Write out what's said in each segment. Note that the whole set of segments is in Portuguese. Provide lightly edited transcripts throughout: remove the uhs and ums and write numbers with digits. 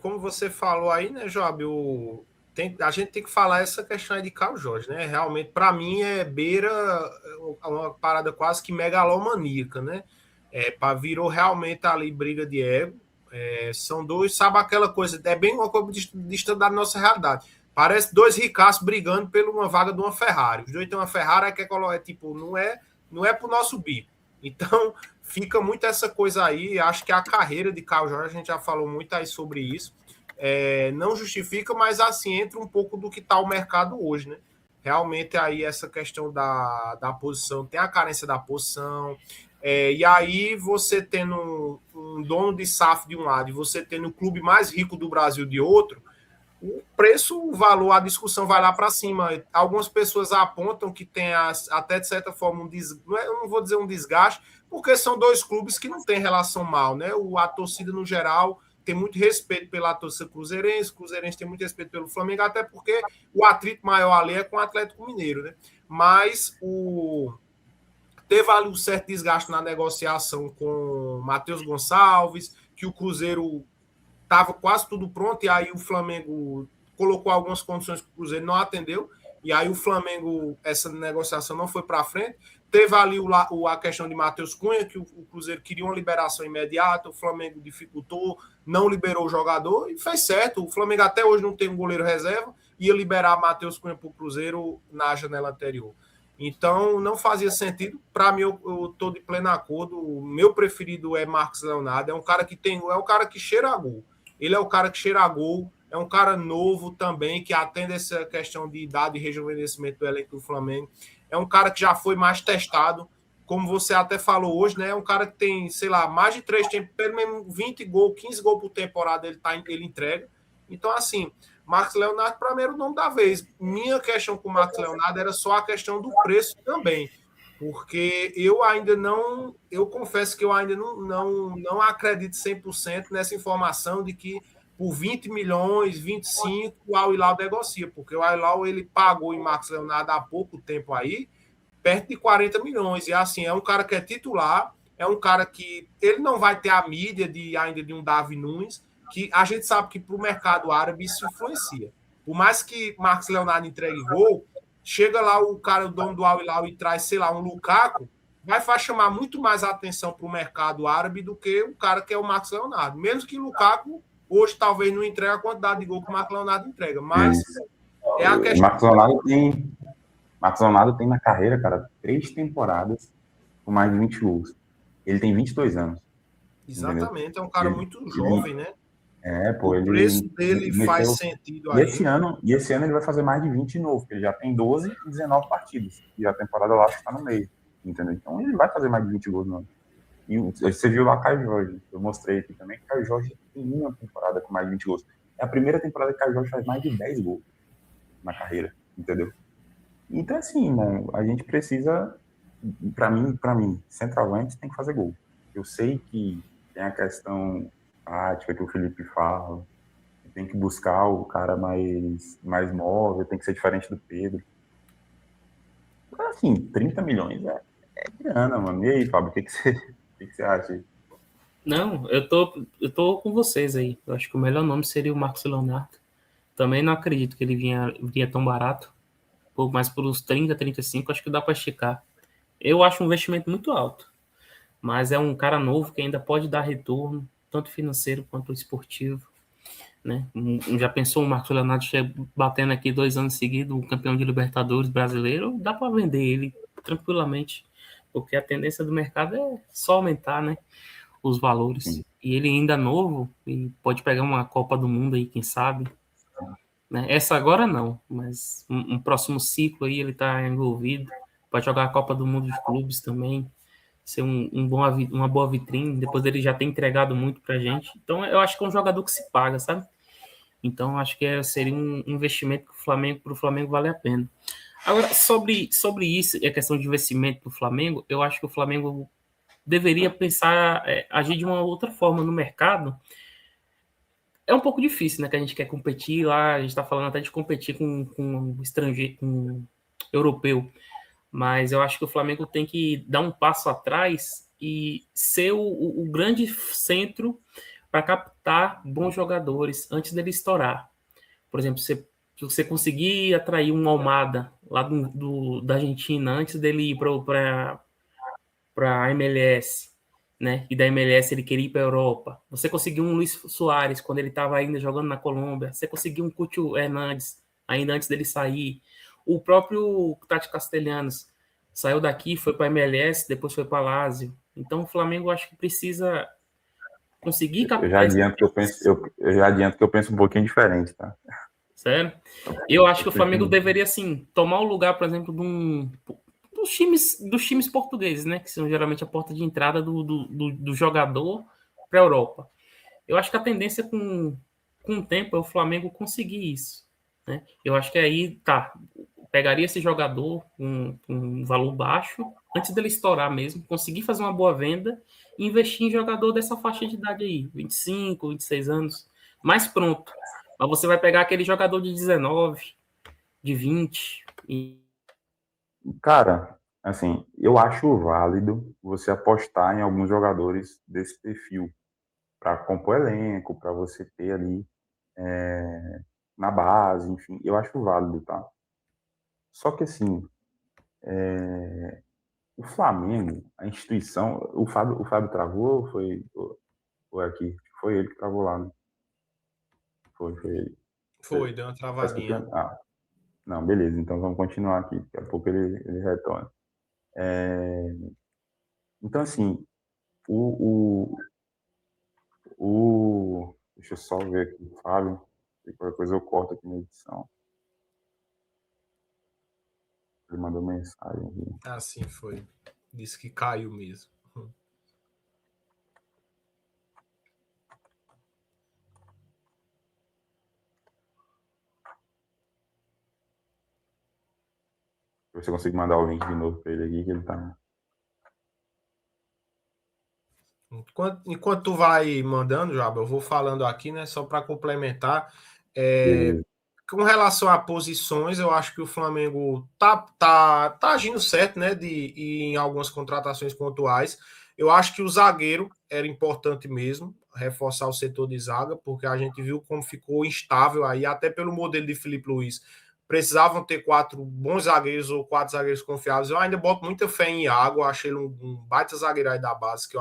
como você falou aí, né, Job, a gente tem que falar essa questão aí de Caio Jorge, né? Realmente, para mim, beira uma parada quase que megalomaníaca, né? Virou realmente ali briga de ego. São dois, sabe aquela coisa, é bem uma coisa distante da nossa realidade. Parece dois ricaços brigando por uma vaga de uma Ferrari. Os dois têm uma Ferrari, não é pro nosso bico. Então, fica muito essa coisa aí. Acho que a carreira de Caio Jorge, a gente já falou muito aí sobre isso. Não justifica, mas assim, entra um pouco do que está o mercado hoje, né? Realmente aí essa questão da posição, tem a carência da posição, e aí você tendo um dono de SAF de um lado e você tendo o clube mais rico do Brasil de outro, o preço, o valor, a discussão vai lá para cima. Algumas pessoas apontam que tem até de certa forma eu não vou dizer um desgaste, porque são dois clubes que não têm relação mal, né? A torcida no geral tem muito respeito pela torcida cruzeirense, o cruzeirense tem muito respeito pelo Flamengo, até porque o atrito maior ali é com o Atlético Mineiro, né? Mas teve ali um certo desgaste na negociação com Matheus Gonçalves, que o Cruzeiro estava quase tudo pronto, e aí o Flamengo colocou algumas condições que o Cruzeiro não atendeu, e aí o Flamengo, essa negociação não foi para frente. Teve ali a questão de Matheus Cunha, que o Cruzeiro queria uma liberação imediata, o Flamengo dificultou, não liberou o jogador, e fez certo. O Flamengo até hoje não tem um goleiro reserva, ia liberar Matheus Cunha para o Cruzeiro na janela anterior. Então, não fazia sentido. Para mim, eu estou de pleno acordo. O meu preferido é Marcos Leonardo. É um cara que cheira a gol. Ele é o cara que cheira a gol, é um cara novo também, que atende essa questão de idade e rejuvenescimento do elenco do Flamengo. É um cara que já foi mais testado, como você até falou hoje, né? É um cara que tem, sei lá, mais de 3 tempos, pelo menos 20 gols, 15 gols por temporada ele entrega. Então, assim, Marcos Leonardo, para mim, era o nome da vez. Minha questão com o Marcos Leonardo era só a questão do preço também. Porque eu confesso que eu ainda não acredito 100% nessa informação de que por 20 milhões, 25, o Al Hilal negocia, porque o Al Hilal ele pagou em Marcos Leonardo há pouco tempo aí, perto de 40 milhões, e assim, é um cara que é titular, é um cara que ele não vai ter a mídia ainda de um Davi Nunes, que a gente sabe que para o mercado árabe isso influencia. Por mais que Marcos Leonardo entregue gol, chega lá o cara, o dono do Al Hilal, e traz, sei lá, um Lukaku, vai chamar muito mais atenção para o mercado árabe do que o cara que é o Marcos Leonardo. Mesmo que o Lukaku hoje talvez não entregue a quantidade de gol que o Marcos Leonardo entrega, mas é a questão. Marcos Leonardo tem na carreira, cara, 3 temporadas com mais de 20 gols. Ele tem 22 anos. Exatamente, entendeu? É um cara muito jovem, né? O preço dele faz sentido aí. E esse ano ele vai fazer mais de 20 de novo, porque ele já tem 12 e 19 partidas. E a temporada lá está no meio, entendeu? Então ele vai fazer mais de 20 gols no ano. E você viu lá Caio Jorge, eu mostrei aqui também, que Caio Jorge tem uma temporada com mais de 20 gols. É a primeira temporada que Caio Jorge faz mais de 10 gols na carreira, entendeu? Então, assim, irmão, a gente precisa, para mim, centroavante tem que fazer gol. Eu sei que tem a questão tática que o Felipe fala, tem que buscar o cara mais móvel, tem que ser diferente do Pedro. Mas, assim, 30 milhões é grana, mano. E aí, Fábio, o que você acha aí? Não, eu tô com vocês aí. Eu acho que o melhor nome seria o Marcos Leonardo. Também não acredito que ele vinha tão barato. Mas por uns 30, 35, acho que dá para esticar. Eu acho um investimento muito alto. Mas é um cara novo que ainda pode dar retorno, tanto financeiro quanto esportivo. Né? Já pensou o Marcos Leonardo batendo aqui 2 anos seguidos, o campeão de Libertadores brasileiro? Dá para vender ele tranquilamente. Porque a tendência do mercado é só aumentar, né? Os valores. Sim. E ele ainda novo, e pode pegar uma Copa do Mundo aí, quem sabe. Né? Essa agora não, mas um próximo ciclo aí ele está envolvido. Pode jogar a Copa do Mundo de clubes também. Ser uma boa vitrine. Depois ele já tem entregado muito pra gente. Então eu acho que é um jogador que se paga, sabe? Então acho que seria um investimento que pro Flamengo vale a pena. Agora, sobre isso, a questão de investimento do Flamengo, eu acho que o Flamengo deveria pensar, agir de uma outra forma no mercado. É um pouco difícil, né? Que a gente quer competir lá, a gente está falando até de competir com um estrangeiro, com um europeu. Mas eu acho que o Flamengo tem que dar um passo atrás e ser o grande centro para captar bons jogadores antes dele estourar. Por exemplo, se você conseguir atrair um Almada lá da Argentina antes dele ir para a MLS, né? E da MLS ele queria ir para a Europa. Você conseguiu um Luis Soares quando ele estava ainda jogando na Colômbia. Você conseguiu um Cúcio Hernandes ainda antes dele sair. O próprio Tati Castellanos saiu daqui, foi para a MLS, depois foi para a Lazio. Então o Flamengo acho que precisa conseguir captar. Eu já adianto que eu penso um pouquinho diferente, tá? Sério? Eu acho que o Flamengo deveria, assim, tomar o lugar, por exemplo, dos times portugueses, né? Que são geralmente a porta de entrada do jogador para a Europa. Eu acho que a tendência com o tempo é o Flamengo conseguir isso, né? Eu acho que aí, pegaria esse jogador com um valor baixo, antes dele estourar mesmo, conseguir fazer uma boa venda e investir em jogador dessa faixa de idade aí, 25, 26 anos, mais pronto. Mas você vai pegar aquele jogador de 19, de 20 e... Cara, assim, eu acho válido você apostar em alguns jogadores desse perfil para compor elenco, para você ter ali na base, enfim, eu acho válido, tá? Só que assim, o Flamengo, a instituição, o Fábio travou ou foi aqui? Foi ele que travou lá, né? Foi ele. Foi, deu uma travadinha. Não, beleza, então vamos continuar aqui, daqui a pouco ele retorna. Então, assim, deixa eu só ver aqui, Fábio, se qualquer coisa eu corto aqui na edição. Ele mandou mensagem aqui. Ah, sim, foi. Disse que caiu mesmo. Você consegue mandar o link de novo para ele aqui, que ele tá... Enquanto tu vai mandando, Jabo, eu vou falando aqui, né? Só para complementar. Com relação a posições, eu acho que o Flamengo tá agindo certo, né? De ir em algumas contratações pontuais. Eu acho que o zagueiro era importante mesmo, reforçar o setor de zaga, porque a gente viu como ficou instável aí, até pelo modelo de Felipe Luiz. Precisavam ter 4 bons zagueiros ou 4 zagueiros confiáveis. Eu ainda boto muita fé em Iago, achei ele um baita zagueiro aí da base, que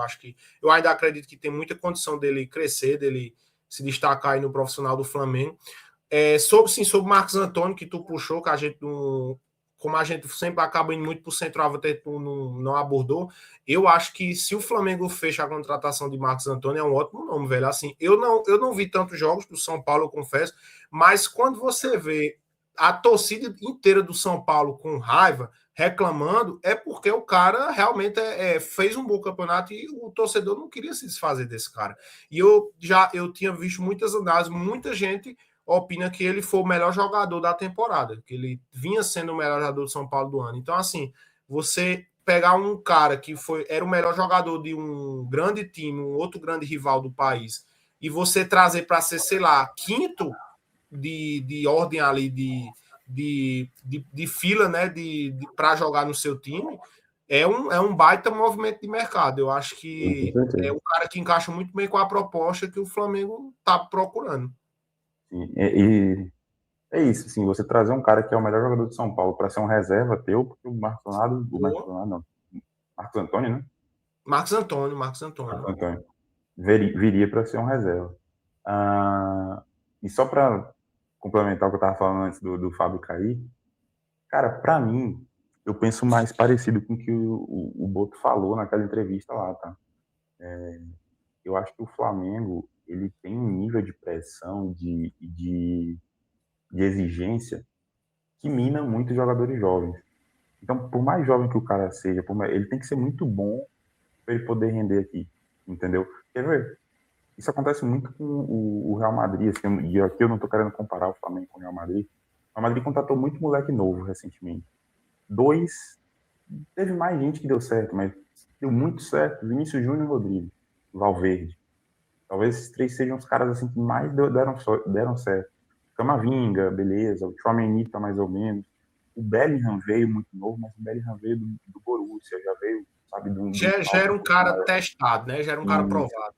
eu ainda acredito que tem muita condição dele crescer, dele se destacar aí no profissional do Flamengo. Sobre o Marcos Antônio, que tu puxou, que a gente não. Como a gente sempre acaba indo muito para o centroavante, tu não abordou. Eu acho que se o Flamengo fecha a contratação de Marcos Antônio, é um ótimo nome, velho. Assim, eu não vi tantos jogos do São Paulo, eu confesso, mas quando você vê a torcida inteira do São Paulo com raiva, reclamando, é porque o cara realmente fez um bom campeonato e o torcedor não queria se desfazer desse cara. E eu tinha visto muitas análises, muita gente opina que ele foi o melhor jogador da temporada, que ele vinha sendo o melhor jogador do São Paulo do ano. Então, assim, você pegar um cara que era o melhor jogador de um grande time, um outro grande rival do país, e você trazer para ser, sei lá, quinto de ordem ali de fila, né, para jogar no seu time, é um baita movimento de mercado. Eu acho que é um cara que encaixa muito bem com a proposta que o Flamengo está procurando. E é isso, assim, você trazer um cara que é o melhor jogador de São Paulo para ser um reserva teu, porque Marcos Antônio, né? Marcos Antônio. Viria para ser um reserva. E só para complementar o que eu estava falando antes do Fábio cair, cara, para mim, eu penso mais parecido com o que o Boto falou naquela entrevista lá, tá? Eu acho que o Flamengo, ele tem um nível de pressão, de exigência que mina muito os jogadores jovens. Então, por mais jovem que o cara seja, ele tem que ser muito bom para ele poder render aqui, entendeu? Quer ver? Isso acontece muito com o Real Madrid, assim, e aqui eu não estou querendo comparar o Flamengo com o Real Madrid. O Real Madrid contratou muito moleque novo recentemente. Teve mais gente que deu certo, mas deu muito certo. Vinícius Júnior e Rodrigo, Valverde. Talvez esses 3 sejam os caras assim que mais deram certo. Camavinga, beleza. O Tchouaméni tá mais ou menos. O Bellingham veio muito novo, mas o Bellingham veio do Borussia, já veio, sabe, já era um cara testado, né? Já era um cara provado.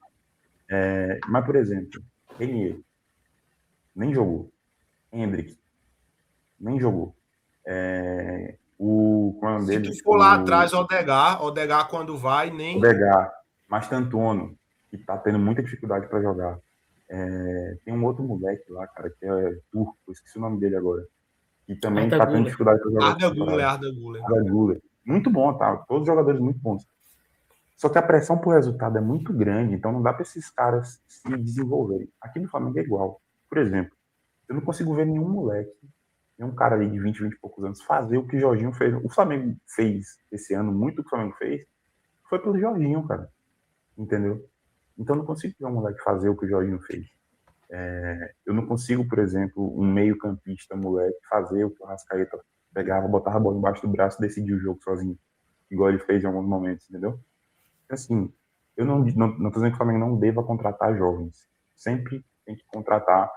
Mas, por exemplo, Renier nem jogou. Hendrick nem jogou. Como é o nome Se dele? tu for lá atrás, Odegar quando vai, nem. Odegaard, Mastantuono, que tá tendo muita dificuldade para jogar. Tem um outro moleque lá, cara, que é turco, eu esqueci o nome dele agora, que também Arda tá tendo Güler. dificuldade para jogar essa temporada. Arda Güler. Arda Güler. Muito bom, tá? Todos os jogadores muito bons. Só que a pressão por resultado é muito grande, então não dá para esses caras se desenvolverem. Aqui no Flamengo é igual. Por exemplo, eu não consigo ver nenhum moleque, nenhum cara ali de 20 e poucos anos fazer o que o Jorginho fez. O Flamengo fez esse ano, muito do que o Flamengo fez, foi pelo Jorginho, cara. Entendeu? Então eu não consigo ver um moleque fazer o que o Jorginho fez. Eu não consigo, por exemplo, um meio-campista moleque fazer o que o Arrascaeta pegava, botava a bola embaixo do braço e decidia o jogo sozinho, igual ele fez em alguns momentos, entendeu? Assim, eu não tô dizendo que o Flamengo não deva contratar jovens. Sempre tem que contratar